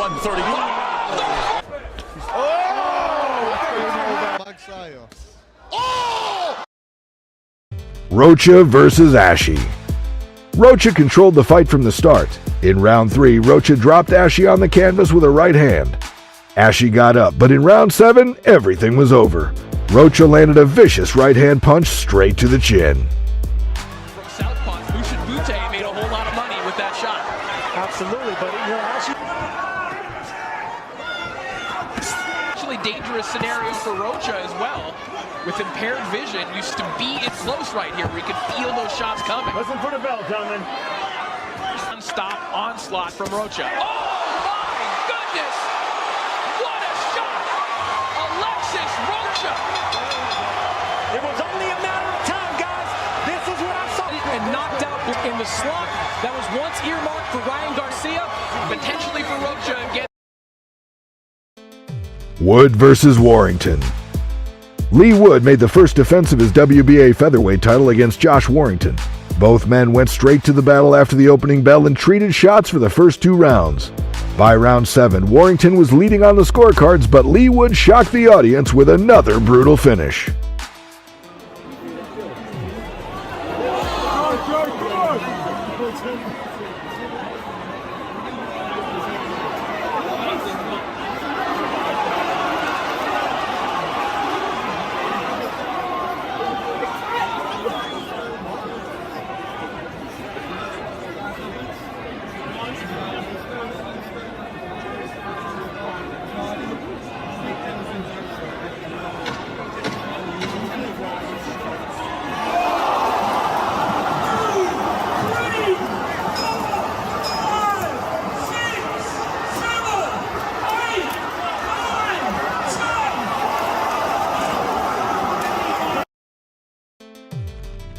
131. Magsayo. Rocha versus Ashie. Rocha controlled the fight from the start. In round 3, Rocha dropped Ashie on the canvas with a right hand. Ashie got up, but in round 7, everything was over. Rocha landed a vicious right-hand punch straight to the chin. From southpaw, Bute made a whole lot of money with that shot. Absolutely, but you know, Actually dangerous scenario for Rocha as well. With impaired vision, used to be in close right here where he could feel those shots coming. listen for the bell, gentlemen. Non-stop onslaught from Rocha. Oh my goodness! What a shot! Alexis Rocha! It was only a matter of time, guys. This is what I saw. And knocked out in the slot that was once earmarked for Ryan Garcia, potentially for Rocha again. Wood versus Warrington. Lee Wood made the first defense of his WBA featherweight title against Josh Warrington. Both men went straight to the battle after the opening bell and traded shots for the first 2 rounds. By round 7, Warrington was leading on the scorecards, but Lee Wood shocked the audience with another brutal finish.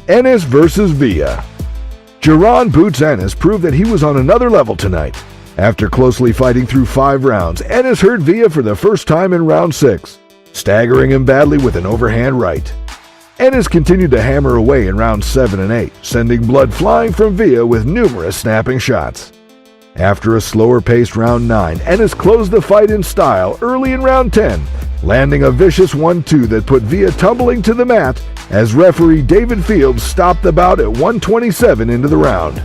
Ennis versus Villa. Jaron Boots Ennis proved that he was on another level tonight. After closely fighting through 5 rounds, Ennis hurt Villa for the first time in round 6, staggering him badly with an overhand right. Ennis continued to hammer away in rounds 7 and 8, sending blood flying from Villa with numerous snapping shots. After a slower-paced round 9, Ennis closed the fight in style early in round 10, landing a vicious 1-2 that put Villa tumbling to the mat as referee David Fields stopped the bout at 127 into the round.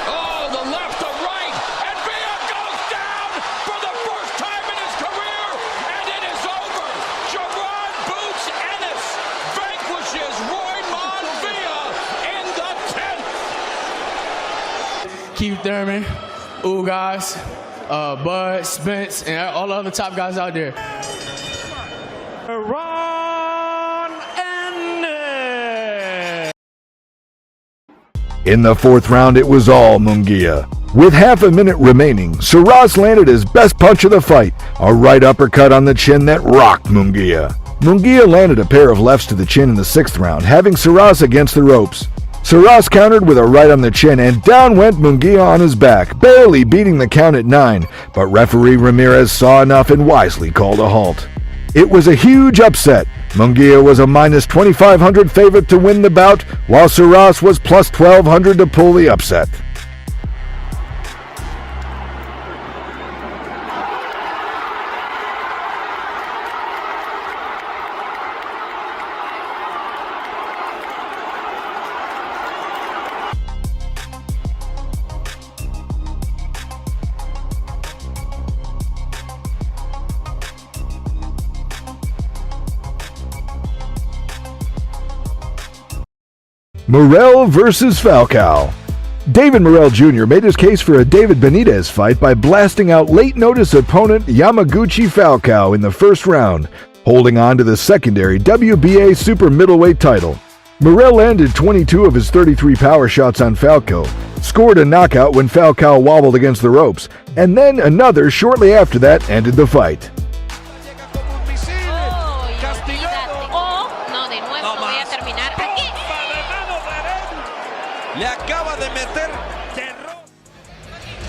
Oh, the left to right, and Villa goes down for the first time in his career, and it is over. Jaron Boots Ennis vanquishes Roymond Villa in the 10th. Keith Thurman, guys, Bud, Spence, and all the other top guys out there. In the 4th round, it was all Munguia. With half a minute remaining, Saras landed his best punch of the fight, a right uppercut on the chin that rocked Munguia. Munguia landed a pair of lefts to the chin in the 6th round, having Saras against the ropes. Saras countered with a right on the chin, and down went Munguia on his back, barely beating the count at 9, but referee Ramirez saw enough and wisely called a halt. It was a huge upset. Munguia was a minus 2,500 favorite to win the bout, while Saras was plus 1,200 to pull the upset. Morrell versus Falcao. David Morrell Jr. made his case for a David Benitez fight by blasting out late-notice opponent Yamaguchi Falcao in the 1st round, holding on to the secondary WBA super middleweight title. Morrell landed 22 of his 33 power shots on Falcao, scored a knockout when Falcao wobbled against the ropes, and then another shortly after that ended the fight.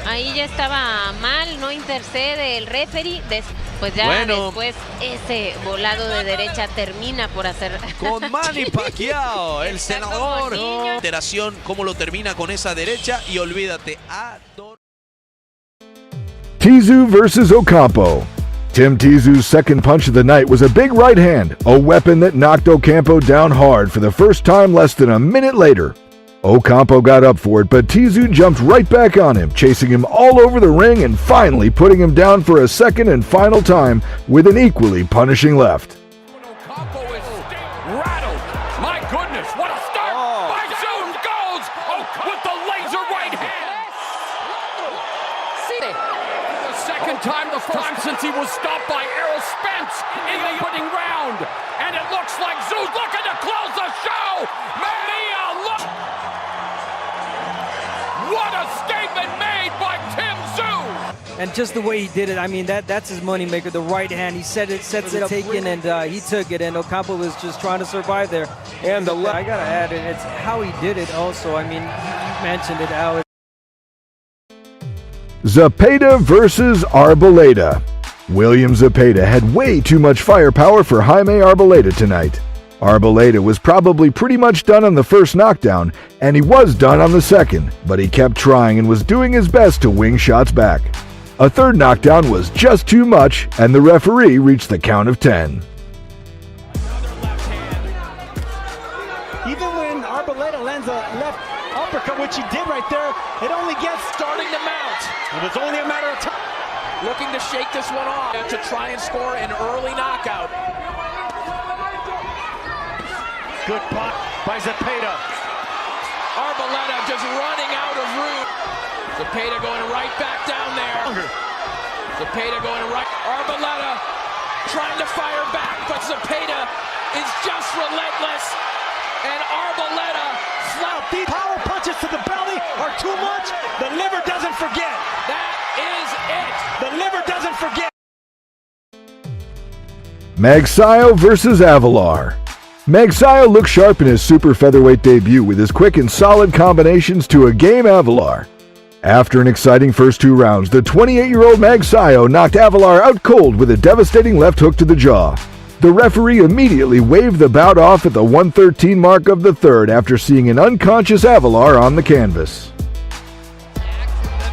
Ahí ya estaba mal, no intercede el referee. Pues ya Bueno, después ese volado de derecha termina por hacer... con Manny Pacquiao, el senador. Iteración, cómo lo termina con esa derecha y olvídate. Tszyu versus Ocampo. Tim Tszyu's second punch of the night was a big right hand, a weapon that knocked Ocampo down hard for the first time less than a minute later. Ocampo got up for it, but Tszyu jumped right back on him, chasing him all over the ring and finally putting him down for a second and final time with an equally punishing left. Ocampo is rattled. My goodness, what a start by Tszyu goes with the laser right hand. The second time, the first time since he was stopped by Errol Spence in the opening round. And it looks like Tszyu looking to close the show. Mania, look. What a statement made by Tim Tszyu! And just the way he did it, I mean, that's his moneymaker, the right hand. He sets it up, taken, and he took it, and Ocampo was just trying to survive there. And the left. I gotta add it, it's how he did it also. I mean, you mentioned it, Alex. Zepeda versus Arboleda. William Zepeda had way too much firepower for Jaime Arboleda tonight. Arboleda was probably pretty much done on the first knockdown, and he was done on the second, but he kept trying and was doing his best to wing shots back. A third knockdown was just too much, and the referee reached the count of 10. Even when Arboleda lands a left uppercut, which he did right there, it only gets Starting to mount. and it's only a matter of time. Looking to shake this one off to try and score an early knockout. Good block by Zepeda. Arboleda just running out of room. Zepeda going right back down there. Zepeda going right. Arboleda trying to fire back, but Zepeda is just relentless. And Arboleda Now, these power punches to the belly are too much. The liver doesn't forget. That is it. The liver doesn't forget. Magsayo versus Avelar. Magsayo looked sharp in his super featherweight debut with his quick and solid combinations to a game Avelar. After an exciting first two rounds, the 28-year-old Magsayo knocked Avelar out cold with a devastating left hook to the jaw. The referee immediately waved the bout off at the 1:13 mark of the third after seeing an unconscious Avelar on the canvas. The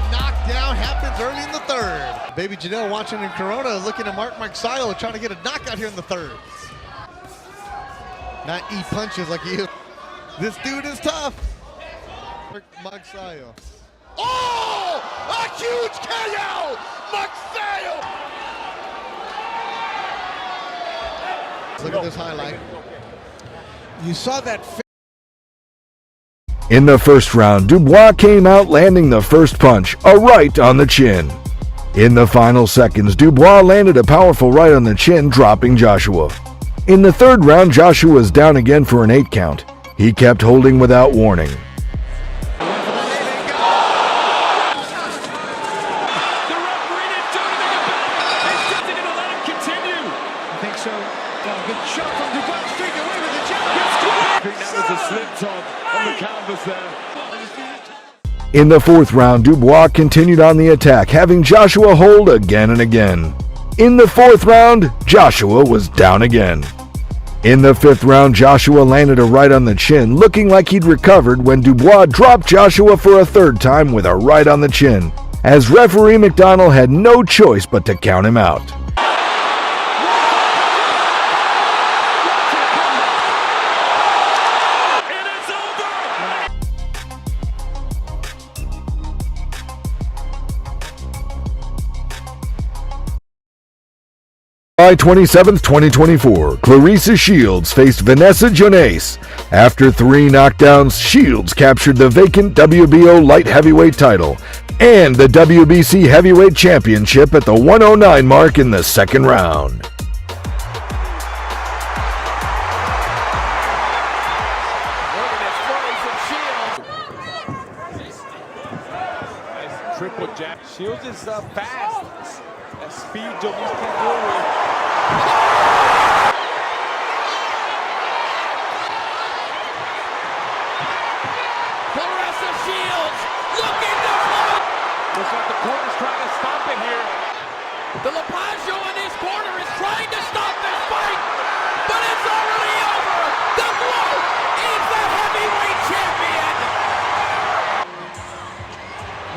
knockdown happens early in the third. Baby Janelle watching in Corona looking at Mark Magsayo trying to get a knockout here in the third. Not eat punches like he is. This dude is tough. Magsayo. Oh! A huge KO! Magsayo! Look at this highlight. You saw that. In the first round, Dubois came out landing the first punch, a right on the chin. In the final seconds, Dubois landed a powerful right on the chin, dropping Joshua. In the third round, Joshua was down again for an 8 count. He kept holding without warning. In the fourth round, Dubois continued on the attack, having Joshua hold again and again. In the fourth round, Joshua was down again. In the fifth round, Joshua landed a right on the chin, looking like he'd recovered when Dubois dropped Joshua for a third time with a right on the chin, as referee McDonald had no choice but to count him out. July 27, 2024, Clarissa Shields faced Vanessa Joannisse. After 3 knockdowns, Shields captured the vacant WBO light heavyweight title and the WBC heavyweight championship at the 109 mark in the second round. Triple jab. Shields is fast. That speed Joannisse can't deal with. Clarissa Shields looking to blow. Looks like the corner's trying to stop it here. The Joannisse corner is trying to stop this fight, but it's already over. Dubois is the heavyweight champion.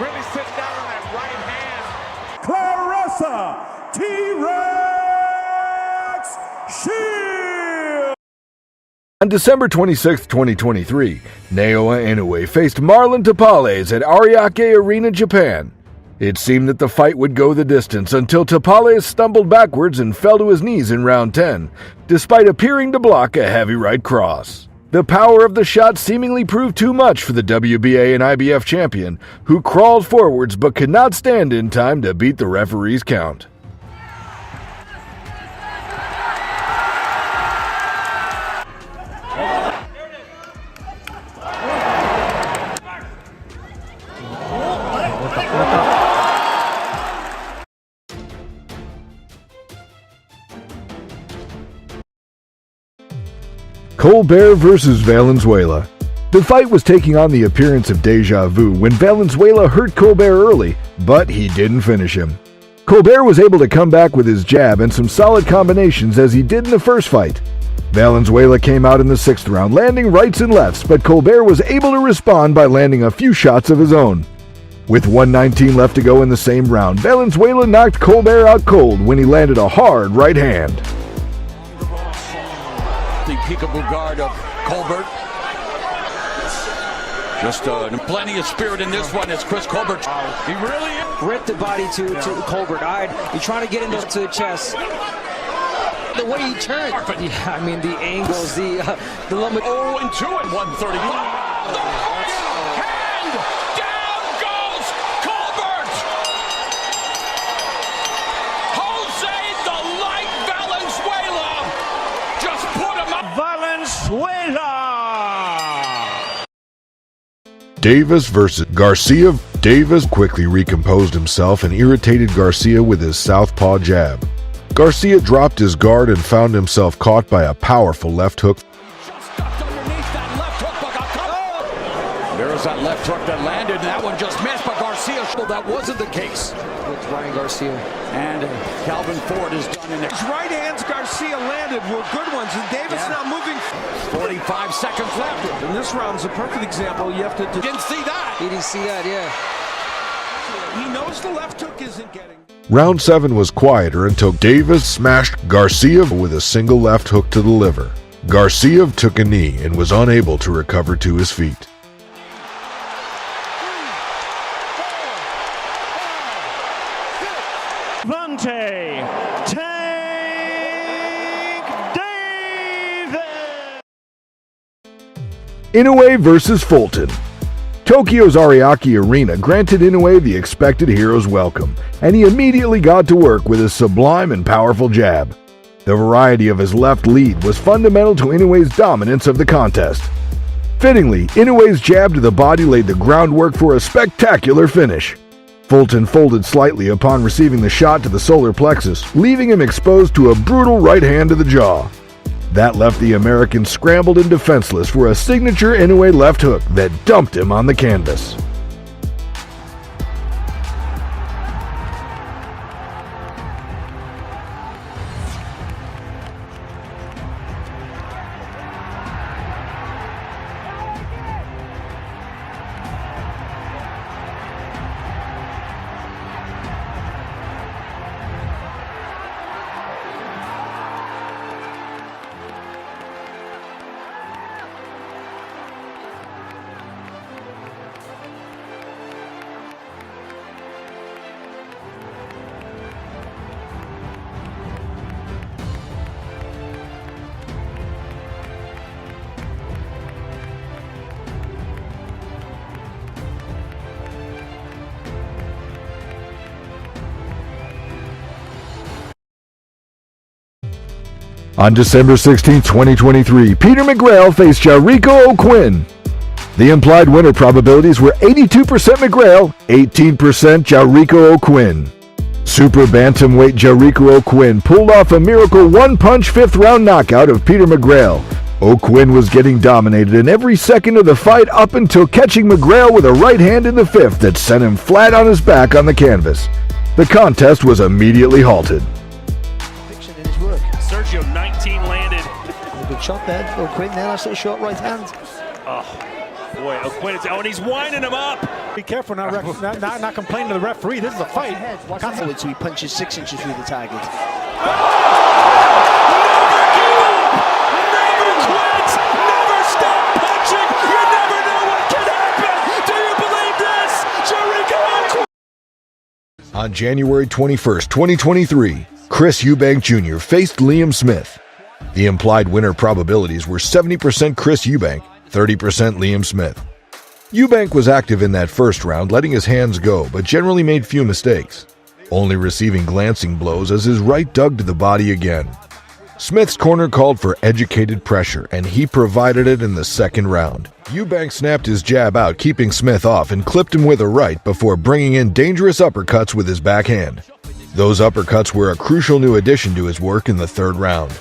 Really sitting down on that right hand. T-Rex Shield! On December 26, 2023, Naoya Inoue faced Marlon Tapales at Ariake Arena, Japan. It seemed that the fight would go the distance until Tapales stumbled backwards and fell to his knees in round 10, despite appearing to block a heavy right cross. The power of the shot seemingly proved too much for the WBA and IBF champion, who crawled forwards but could not stand in time to beat the referee's count. Colbert versus Valenzuela. The fight was taking on the appearance of deja vu when Valenzuela hurt Colbert early, but he didn't finish him. Colbert was able to come back with his jab and some solid combinations as he did in the first fight. Valenzuela came out in the 6th round, landing rights and lefts, but Colbert was able to respond by landing a few shots of his own. With 1:19 left to go in the same round, Valenzuela knocked Colbert out cold when he landed a hard right hand. The peekaboo guard of Colbert. Just plenty of spirit in this one as Chris Colbert. He really Ripped the body to Colbert. You're trying to get into the chest. The way he turned. Yeah, I mean the angles, the limit. 0-2 at 135. The right hand! Down goes Colbert! Jose the Light Valenzuela just put him up. Valenzuela! Davis versus Garcia. Davis quickly recomposed himself and irritated Garcia with his southpaw jab. Garcia dropped his guard and found himself caught by a powerful left hook. Just ducked underneath that left hook, but there's that left hook that landed, and that one just missed, but Garcia, well, that wasn't the case. With Ryan Garcia. And Calvin Ford is done in there. His right hands Garcia landed were good ones, and Davis now moving. 45 seconds left. And this round's a perfect example. You have to. Didn't see that. He didn't see that, yeah. He knows the left hook isn't getting. Round 7 was quieter until Davis smashed Garcia with a single left hook to the liver. Garcia took a knee and was unable to recover to his feet. Vante Tank Davis! Inoue versus Fulton. Tokyo's Ariake Arena granted Inoue the expected hero's welcome, and he immediately got to work with his sublime and powerful jab. The variety of his left lead was fundamental to Inoue's dominance of the contest. Fittingly, Inoue's jab to the body laid the groundwork for a spectacular finish. Fulton folded slightly upon receiving the shot to the solar plexus, leaving him exposed to a brutal right hand to the jaw. That left the American scrambled and defenseless for a signature Inoue left hook that dumped him on the canvas. On December 16, 2023, Peter McGrail faced Jericho O'Quinn. The implied winner probabilities were 82% McGrail, 18% Jericho O'Quinn. Super bantamweight Jericho O'Quinn pulled off a miracle one-punch 5th-round knockout of Peter McGrail. O'Quinn was getting dominated in every second of the fight up until catching McGrail with a right hand in the 5th that sent him flat on his back on the canvas. The contest was immediately halted. In his work. Sergio, 19 landed. A good shot there. Quinn there, nice little short right hand. Oh, boy, Quinn is, and he's winding him up. Be careful, not complaining to the referee. This is a fight. Forward, so he punches 6 inches through the target. Never quit! Never stop punching! You never know what can happen! Do you believe this? Jericho! On January 21st, 2023, Eubank Jr. faced Liam Smith. The implied winner probabilities were 70% Eubank, 30% Liam Smith. Eubank was active in that first round, letting his hands go, but generally made few mistakes, only receiving glancing blows as his right dug to the body again. Smith's corner called for educated pressure, and he provided it in the second round. Eubank snapped his jab out, keeping Smith off, and clipped him with a right before bringing in dangerous uppercuts with his backhand. Those uppercuts were a crucial new addition to his work in the third round.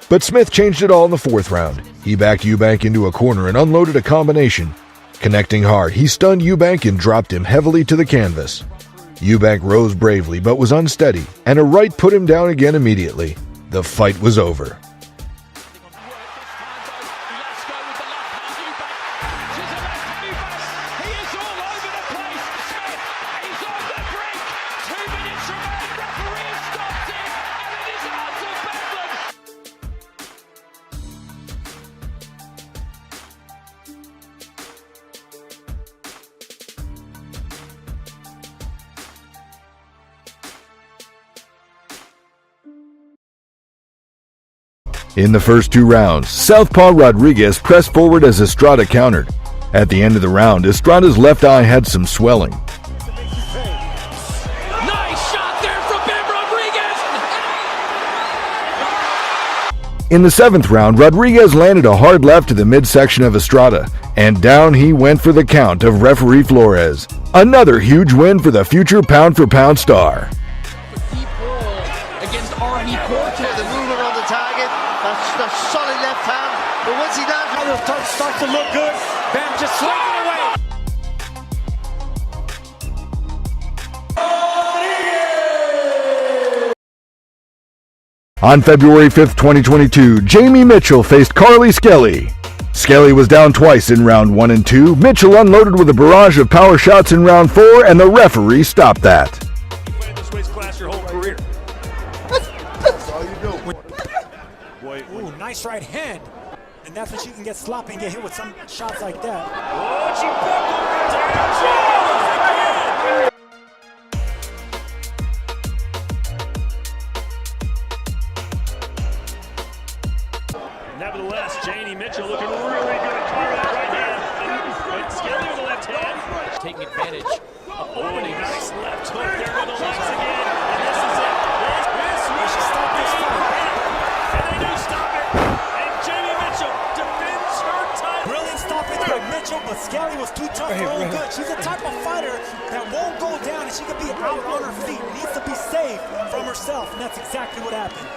But Smith changed it all in the fourth round. He backed Eubank into a corner and unloaded a combination. Connecting hard, he stunned Eubank and dropped him heavily to the canvas. Eubank rose bravely but was unsteady, and a right put him down again immediately. The fight was over. In the first 2 rounds, Southpaw Rodriguez pressed forward as Estrada countered. At the end of the round, Estrada's left eye had some swelling. Nice shot there from Ben Rodriguez! In the 7th round, Rodriguez landed a hard left to the midsection of Estrada, and down he went for the count of referee Flores. Another huge win for the future pound-for-pound star. The solid left hand, but once he does, it starts to look good. Ben just swinging away. On February 5th, 2022, Jamie Mitchell faced Carly Skelly. Skelly was down twice in round 1 and 2. Mitchell unloaded with a barrage of power shots in round 4, and the referee stopped that. You played this weight class your whole career. That's all you do. Ooh, nice right hand. And that's when she can get sloppy and get hit with some shots like that. Oh, she Nevertheless, Chaney Mitchell looking really good at carving that right hand. But Skelly with the left hand. Taking advantage of opening. Nice left hook there with the legs again. And this is it. This should stop this fight. And they do stop it. And Jamie Mitchell defends her title. Brilliant stoppage by Mitchell, but Skelly was too tough for her own good. She's the type of fighter that won't go down, and she can be out on her feet. Needs to be safe from herself, and that's exactly what happened.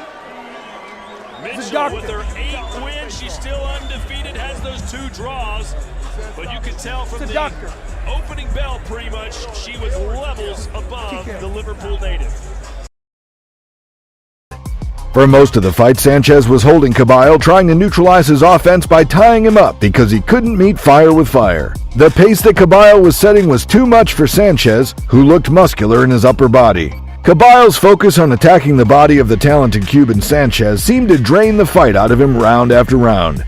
Mitchell with her 8th win, she's still undefeated, has those 2 draws. But you can tell from the opening bell pretty much, she was levels above the Liverpool native. For most of the fight, Sanchez was holding Kabayel, trying to neutralize his offense by tying him up because he couldn't meet fire with fire. The pace that Kabayel was setting was too much for Sanchez, who looked muscular in his upper body. Kabayel's focus on attacking the body of the talented Cuban Sanchez seemed to drain the fight out of him round after round.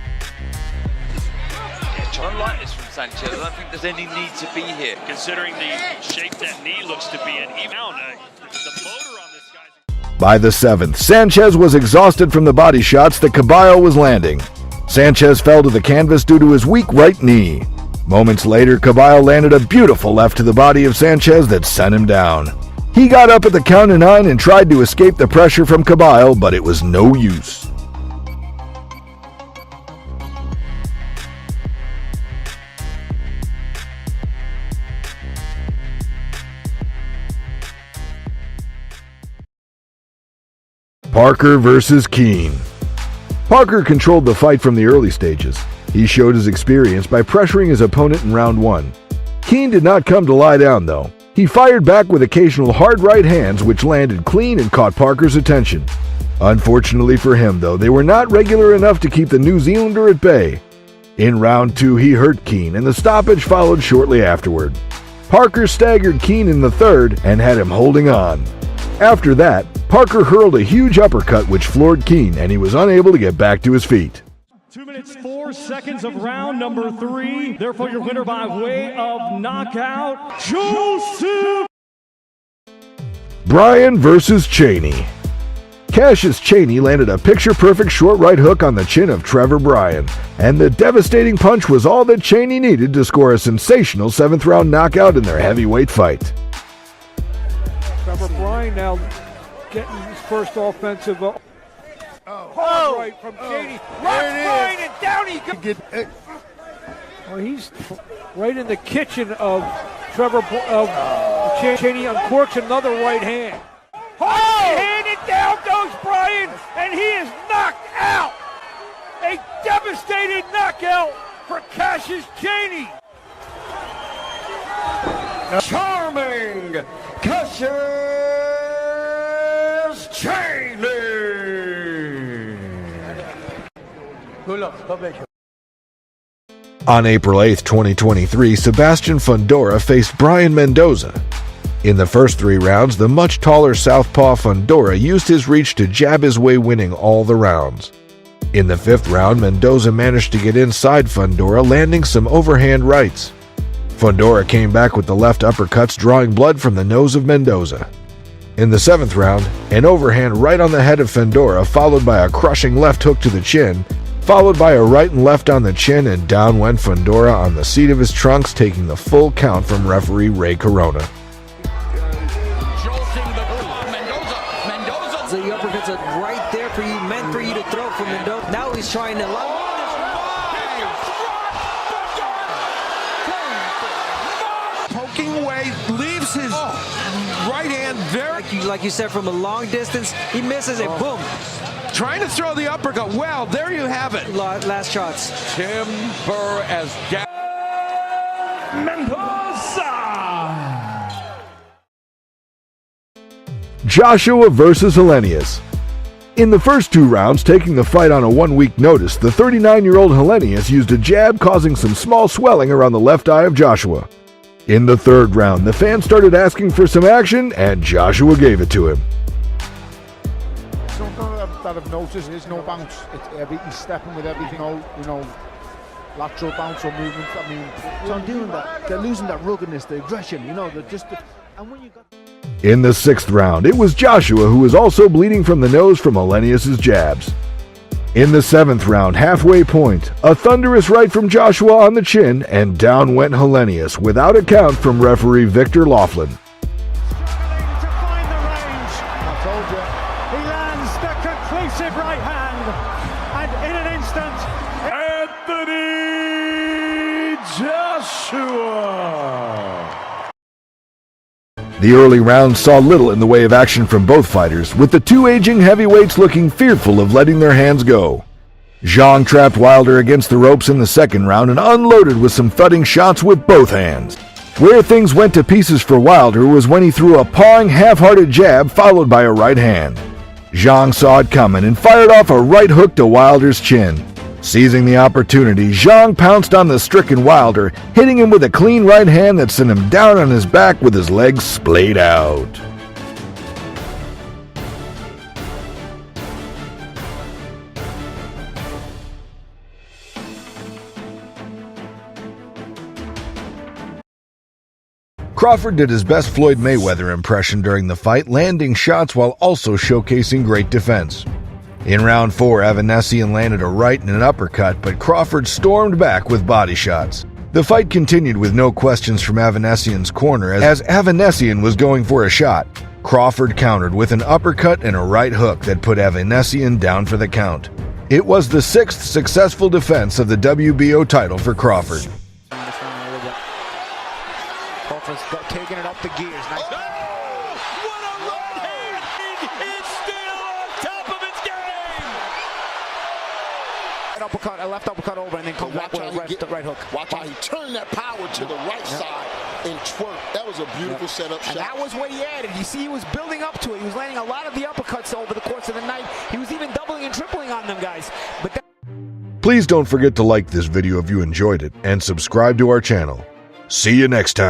I like this from Sanchez. I don't think there's any need to be here. Considering the shape that knee looks to be in, even now, the motor on this guy's... By the 7th, Sanchez was exhausted from the body shots that Kabayel was landing. Sanchez fell to the canvas due to his weak right knee. Moments later, Kabayel landed a beautiful left to the body of Sanchez that sent him down. He got up at the count of 9 and tried to escape the pressure from Kabayel, but it was no use. Parker versus Kean. Parker controlled the fight from the early stages. He showed his experience by pressuring his opponent in round 1. Kean did not come to lie down though. He fired back with occasional hard right hands which landed clean and caught Parker's attention. Unfortunately for him, though, they were not regular enough to keep the New Zealander at bay. In round 2, he hurt Kean, and the stoppage followed shortly afterward. Parker staggered Kean in the third and had him holding on. After that, Parker hurled a huge uppercut which floored Kean, and he was unable to get back to his feet. 2 minutes 4 seconds of round number 3. Therefore, your winner by way of knockout, Joseph. Bryan versus Chaney. Cassius Chaney landed a picture-perfect short right hook on the chin of Trevor Bryan, and the devastating punch was all that Chaney needed to score a sensational 7th-round knockout in their heavyweight fight. Trevor Bryan now getting his first offensive. Right from Chaney. Right and down he goes. Well, he's right in the kitchen of Chaney. Uncorks another right hand. Hard hand, and down goes Bryan, and he is knocked out. A devastating knockout for Cassius Chaney. Charming Cassius Chaney. On April 8, 2023, Sebastian Fundora faced Brian Mendoza. In the first 3 rounds, the much taller southpaw Fundora used his reach to jab his way, winning all the rounds. In the 5th round, Mendoza managed to get inside Fundora, landing some overhand rights. Fundora came back with the left uppercuts, drawing blood from the nose of Mendoza. In the 7th round, an overhand right on the head of Fundora, followed by a crushing left hook to the chin, followed by a right and left on the chin, and down went Fundora on the seat of his trunks, taking the full count from referee Ray Corona. The uppercuts are right there for you, meant for you to throw from Mendoza. Now he's trying to poking away, leaves his right hand very... Like you said, from a long distance, he misses it, boom. Trying to throw the uppercut. Well, there you have it. Last shots. Timber as Mendoza. Joshua versus Helenius. In the first 2 rounds, taking the fight on a 1-week notice, the 39-year-old Helenius used a jab, causing some small swelling around the left eye of Joshua. In the 3rd round, the fans started asking for some action, and Joshua gave it to him. Something that I've noticed is no bounce. He's stepping with everything out, lateral bounce or movement. I mean, so I'm doing that. They're losing that ruggedness, the aggression, they're just... And when you got... In the 6th round, it was Joshua who was also bleeding from the nose from Helenius' jabs. In the 7th round, halfway point, a thunderous right from Joshua on the chin, and down went Helenius without a count from referee Victor Laughlin. He lands the conclusive right hand, and in an instant, Anthony Joshua. The early rounds saw little in the way of action from both fighters, with the 2 aging heavyweights looking fearful of letting their hands go. Zhang trapped Wilder against the ropes in the 2nd round and unloaded with some thudding shots with both hands. Where things went to pieces for Wilder was when he threw a pawing, half-hearted jab followed by a right hand. Zhang saw it coming and fired off a right hook to Wilder's chin. Seizing the opportunity, Zhang pounced on the stricken Wilder, hitting him with a clean right hand that sent him down on his back with his legs splayed out. Crawford did his best Floyd Mayweather impression during the fight, landing shots while also showcasing great defense. In round 4, Avanesian landed a right and an uppercut, but Crawford stormed back with body shots. The fight continued with no questions from Avanesian's corner as Avanesian was going for a shot. Crawford countered with an uppercut and a right hook that put Avanesian down for the count. It was the 6th successful defense of the WBO title for Crawford. Crawford's taking it up the gears. Nice. Uppercut, a left uppercut over, and then come back with a right hook. Watch how he turned that power to the right side. and twerk. That was a beautiful setup shot. And that was what he added. You see, he was building up to it. He was landing a lot of the uppercuts over the course of the night. He was even doubling and tripling on them guys. But Please don't forget to like this video if you enjoyed it and subscribe to our channel. See you next time.